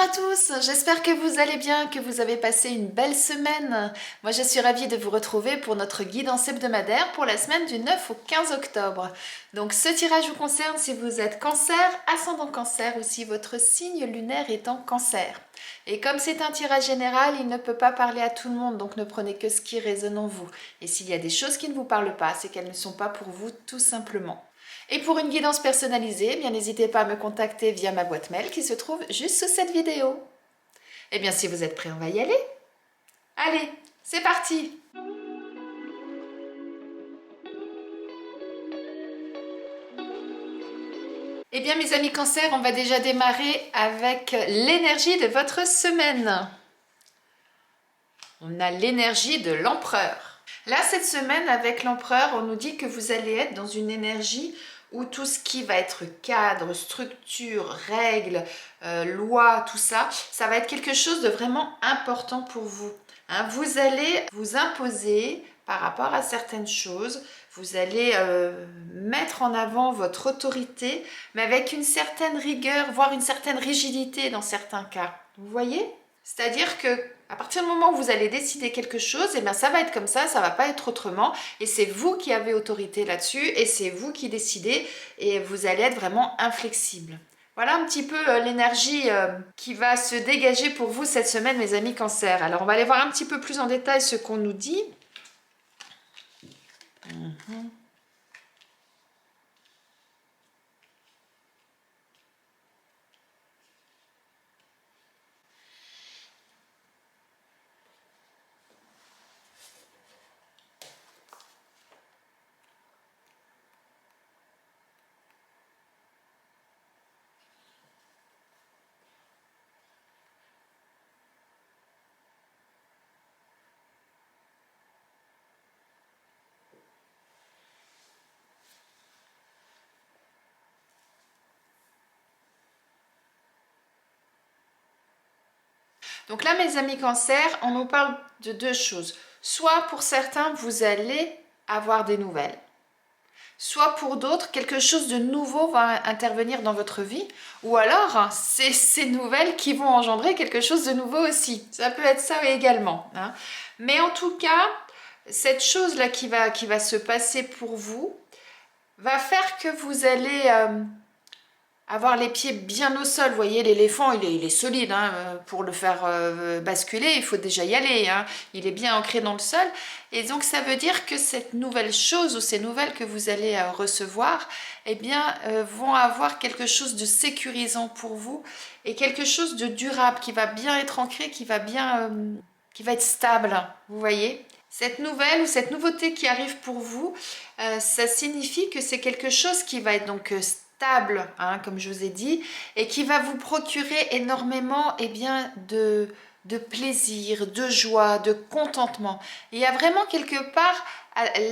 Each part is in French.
à tous, j'espère que vous allez bien, que vous avez passé une belle semaine. Moi je suis ravie de vous retrouver pour notre guidance hebdomadaire pour la semaine du 9 au 15 octobre. Donc ce tirage vous concerne si vous êtes cancer, ascendant cancer ou si votre signe lunaire est en cancer. Et comme c'est un tirage général, il ne peut pas parler à tout le monde, donc ne prenez que ce qui résonne en vous. Et s'il y a des choses qui ne vous parlent pas, c'est qu'elles ne sont pas pour vous tout simplement. Et pour une guidance personnalisée, bien n'hésitez pas à me contacter via ma boîte mail qui se trouve juste sous cette vidéo. Et bien si vous êtes prêts, on va y aller. Allez, c'est parti! Eh bien mes amis cancer, on va déjà démarrer avec l'énergie de votre semaine. On a l'énergie de l'empereur. Là, cette semaine, avec l'empereur, on nous dit que vous allez être dans une énergie où tout ce qui va être cadre, structure, règles, loi, tout ça, ça va être quelque chose de vraiment important pour vous. Hein, vous allez vous imposer par rapport à certaines choses, vous allez mettre en avant votre autorité, mais avec une certaine rigueur, voire une certaine rigidité dans certains cas. Vous voyez ? C'est-à-dire que à partir du moment où vous allez décider quelque chose, eh bien ça va être comme ça va pas être autrement. Et c'est vous qui avez autorité là-dessus et c'est vous qui décidez et vous allez être vraiment inflexible. Voilà un petit peu l'énergie qui va se dégager pour vous cette semaine, mes amis cancer. Alors on va aller voir un petit peu plus en détail ce qu'on nous dit. Donc là, mes amis cancer, on nous parle de deux choses. Soit pour certains, vous allez avoir des nouvelles. Soit pour d'autres, quelque chose de nouveau va intervenir dans votre vie. Ou alors, c'est ces nouvelles qui vont engendrer quelque chose de nouveau aussi. Ça peut être ça également. Hein. Mais en tout cas, cette chose-là qui va se passer pour vous va faire que vous allez avoir les pieds bien au sol. Vous voyez, l'éléphant, il est solide. Hein. Pour le faire basculer, il faut déjà y aller. Hein. Il est bien ancré dans le sol. Et donc, ça veut dire que cette nouvelle chose ou ces nouvelles que vous allez recevoir, eh bien, vont avoir quelque chose de sécurisant pour vous et quelque chose de durable qui va bien être ancré, qui va être stable. Vous voyez ? Cette nouvelle ou cette nouveauté qui arrive pour vous, ça signifie que c'est quelque chose qui va être donc stable, hein, comme je vous ai dit, et qui va vous procurer énormément de plaisir, de joie, de contentement. Il y a vraiment quelque part,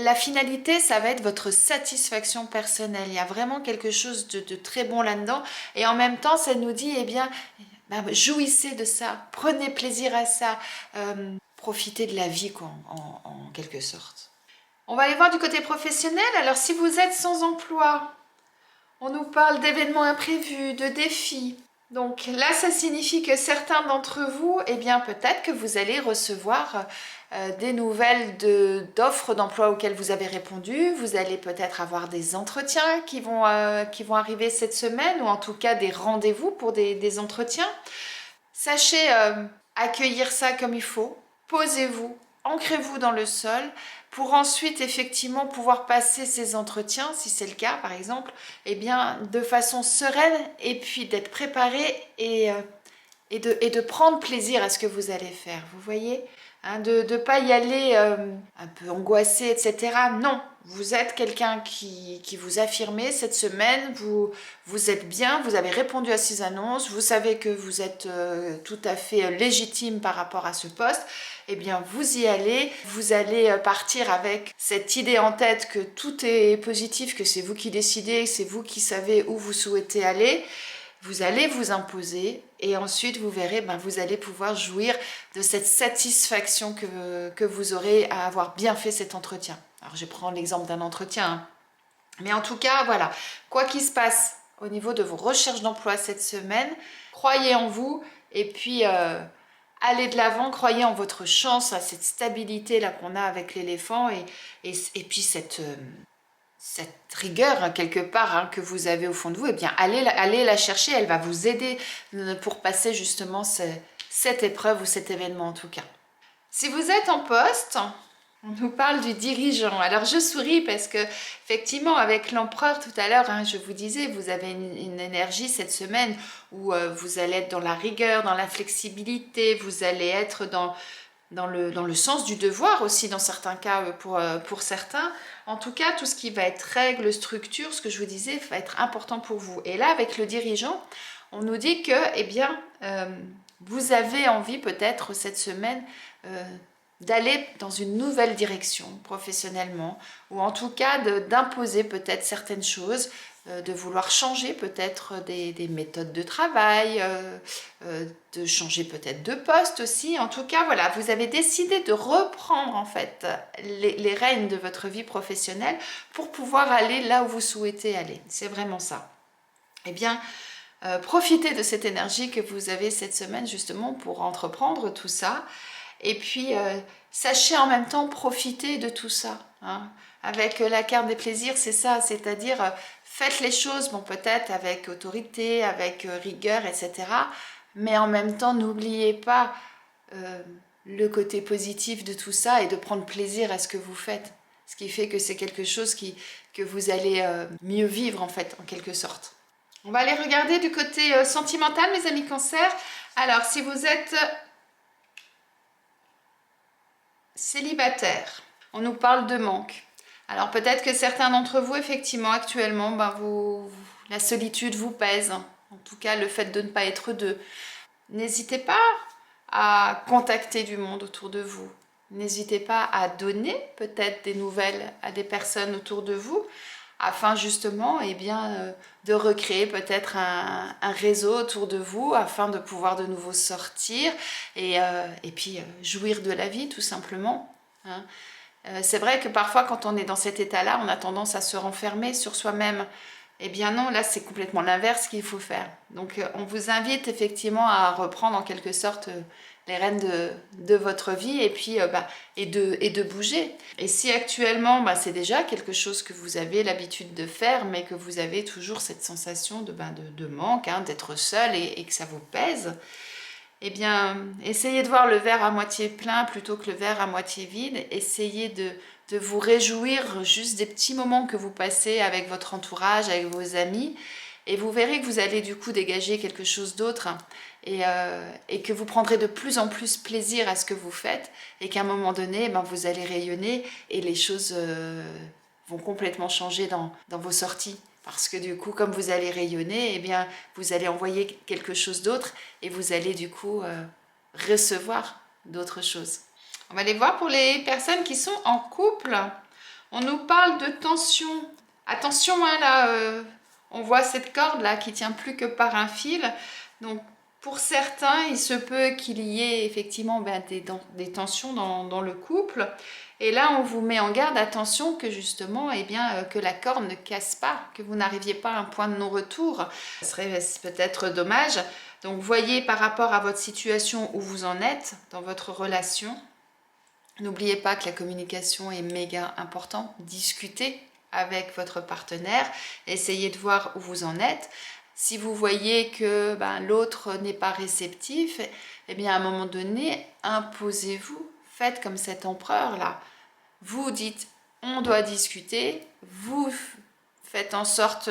la finalité, ça va être votre satisfaction personnelle. Il y a vraiment quelque chose de très bon là-dedans. Et en même temps, ça nous dit, jouissez de ça, prenez plaisir à ça, profitez de la vie quoi, en quelque sorte. On va aller voir du côté professionnel. Alors si vous êtes sans emploi, on nous parle d'événements imprévus, de défis. Donc là, ça signifie que certains d'entre vous, eh bien peut-être que vous allez recevoir des nouvelles d'offres d'emploi auxquelles vous avez répondu. Vous allez peut-être avoir des entretiens qui vont arriver cette semaine ou en tout cas des rendez-vous pour des entretiens. Sachez accueillir ça comme il faut. Posez-vous, ancrez-vous dans le sol pour ensuite effectivement pouvoir passer ces entretiens, si c'est le cas par exemple, eh bien de façon sereine et puis d'être préparé et de prendre plaisir à ce que vous allez faire, vous voyez, hein, de ne pas y aller un peu angoissé, etc. Non, vous êtes quelqu'un qui vous affirmez cette semaine, vous êtes bien, vous avez répondu à ces annonces, vous savez que vous êtes tout à fait légitime par rapport à ce poste, eh bien vous y allez, vous allez partir avec cette idée en tête que tout est positif, que c'est vous qui décidez, c'est vous qui savez où vous souhaitez aller. Vous allez vous imposer et ensuite vous verrez, vous allez pouvoir jouir de cette satisfaction que vous aurez à avoir bien fait cet entretien. Alors je prends l'exemple d'un entretien, hein. Mais en tout cas, voilà, quoi qu'il se passe, au niveau de vos recherches d'emploi cette semaine. Croyez en vous et puis allez de l'avant, croyez en votre chance, à cette stabilité là qu'on a avec l'éléphant et puis cette rigueur hein, quelque part hein, que vous avez au fond de vous, eh bien allez la chercher, elle va vous aider pour passer justement cette épreuve ou cet événement en tout cas. Si vous êtes en poste, on nous parle du dirigeant. Alors je souris parce que effectivement avec l'empereur tout à l'heure, hein, je vous disais, vous avez une énergie cette semaine où vous allez être dans la rigueur, dans la flexibilité, vous allez être dans le sens du devoir aussi dans certains cas pour certains. En tout cas, tout ce qui va être règles, structure, ce que je vous disais, va être important pour vous. Et là, avec le dirigeant, on nous dit que, eh bien, vous avez envie peut-être cette semaine d'aller dans une nouvelle direction professionnellement, ou en tout cas d'imposer peut-être certaines choses, de vouloir changer peut-être des méthodes de travail, de changer peut-être de poste aussi. En tout cas, voilà, vous avez décidé de reprendre en fait les rênes de votre vie professionnelle pour pouvoir aller là où vous souhaitez aller. C'est vraiment ça. Eh bien, profitez de cette énergie que vous avez cette semaine justement pour entreprendre tout ça. Et puis, sachez en même temps profiter de tout ça. Hein. Avec la carte des plaisirs, c'est ça, c'est-à-dire faites les choses, bon peut-être avec autorité, avec rigueur, etc. Mais en même temps, n'oubliez pas le côté positif de tout ça et de prendre plaisir à ce que vous faites. Ce qui fait que c'est quelque chose que vous allez mieux vivre en fait, en quelque sorte. On va aller regarder du côté sentimental, mes amis Cancer. Alors, si vous êtes célibataire, on nous parle de manque. Alors peut-être que certains d'entre vous, effectivement, actuellement, la solitude vous pèse. En tout cas, le fait de ne pas être deux. N'hésitez pas à contacter du monde autour de vous. N'hésitez pas à donner peut-être des nouvelles à des personnes autour de vous, afin justement de recréer peut-être un réseau autour de vous, afin de pouvoir de nouveau sortir et puis jouir de la vie tout simplement. Hein. C'est vrai que parfois quand on est dans cet état-là, on a tendance à se renfermer sur soi-même. Eh bien non, là c'est complètement l'inverse qu'il faut faire. Donc on vous invite effectivement à reprendre en quelque sorte les rênes de votre vie et puis et de bouger. Et si actuellement c'est déjà quelque chose que vous avez l'habitude de faire, mais que vous avez toujours cette sensation de manque, hein, d'être seul et que ça vous pèse, eh bien essayez de voir le verre à moitié plein plutôt que le verre à moitié vide. Essayez de vous réjouir juste des petits moments que vous passez avec votre entourage, avec vos amis. Et vous verrez que vous allez du coup dégager quelque chose d'autre et que vous prendrez de plus en plus plaisir à ce que vous faites et qu'à un moment donné, vous allez rayonner et les choses vont complètement changer dans vos sorties. Parce que du coup, comme vous allez rayonner, eh bien, vous allez envoyer quelque chose d'autre et vous allez du coup recevoir d'autres choses. On va aller voir pour les personnes qui sont en couple. On nous parle de tension. Attention, hein, là, on voit cette corde là qui tient plus que par un fil. Donc pour certains, il se peut qu'il y ait effectivement des tensions dans le couple. Et là, on vous met en garde, attention que justement, que la corde ne casse pas, que vous n'arriviez pas à un point de non-retour. Ce serait peut-être dommage. Donc voyez par rapport à votre situation où vous en êtes dans votre relation. N'oubliez pas que la communication est méga importante. Discutez avec votre partenaire, essayez de voir où vous en êtes. Si vous voyez que l'autre n'est pas réceptif, eh bien à un moment donné, imposez-vous. Faites comme cet empereur-là. Vous dites, on doit discuter. Vous faites en sorte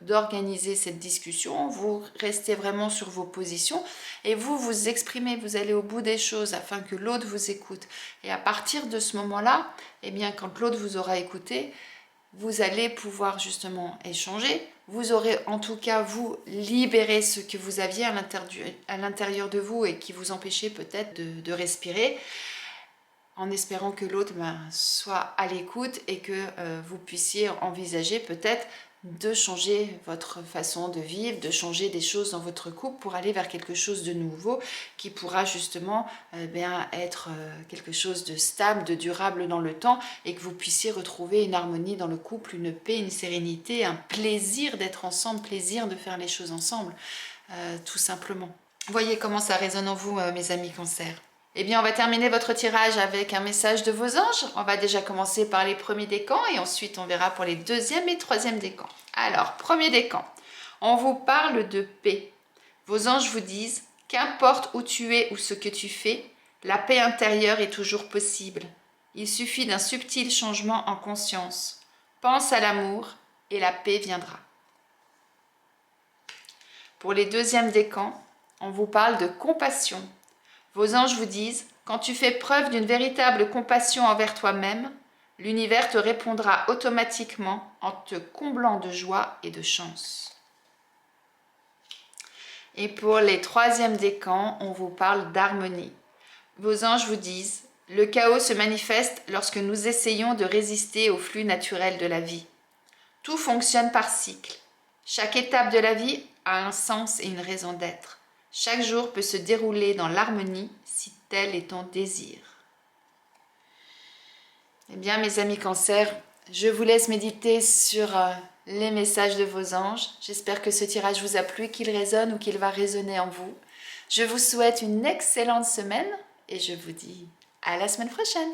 d'organiser cette discussion. Vous restez vraiment sur vos positions et vous vous exprimez. Vous allez au bout des choses afin que l'autre vous écoute. Et à partir de ce moment-là, eh bien quand l'autre vous aura écouté, vous allez pouvoir justement échanger. Vous aurez en tout cas, vous, libéré ce que vous aviez à l'intérieur de vous et qui vous empêchait peut-être de respirer, en espérant que l'autre soit à l'écoute et que vous puissiez envisager peut-être de changer votre façon de vivre, de changer des choses dans votre couple pour aller vers quelque chose de nouveau qui pourra justement être quelque chose de stable, de durable dans le temps et que vous puissiez retrouver une harmonie dans le couple, une paix, une sérénité, un plaisir d'être ensemble, plaisir de faire les choses ensemble, tout simplement. Voyez comment ça résonne en vous, mes amis Cancer. Eh bien, on va terminer votre tirage avec un message de vos anges. On va déjà commencer par les premiers décans et ensuite on verra pour les deuxième et troisième décans. Alors, premier décan, on vous parle de paix. Vos anges vous disent, qu'importe où tu es ou ce que tu fais, la paix intérieure est toujours possible. Il suffit d'un subtil changement en conscience. Pense à l'amour et la paix viendra. Pour les deuxièmes décans, on vous parle de compassion. Vos anges vous disent, quand tu fais preuve d'une véritable compassion envers toi-même, l'univers te répondra automatiquement en te comblant de joie et de chance. Et pour les troisièmes décans, on vous parle d'harmonie. Vos anges vous disent, le chaos se manifeste lorsque nous essayons de résister au flux naturel de la vie. Tout fonctionne par cycle. Chaque étape de la vie a un sens et une raison d'être. Chaque jour peut se dérouler dans l'harmonie si tel est ton désir. Eh bien, mes amis Cancer, je vous laisse méditer sur les messages de vos anges. J'espère que ce tirage vous a plu, qu'il résonne ou qu'il va résonner en vous. Je vous souhaite une excellente semaine et je vous dis à la semaine prochaine.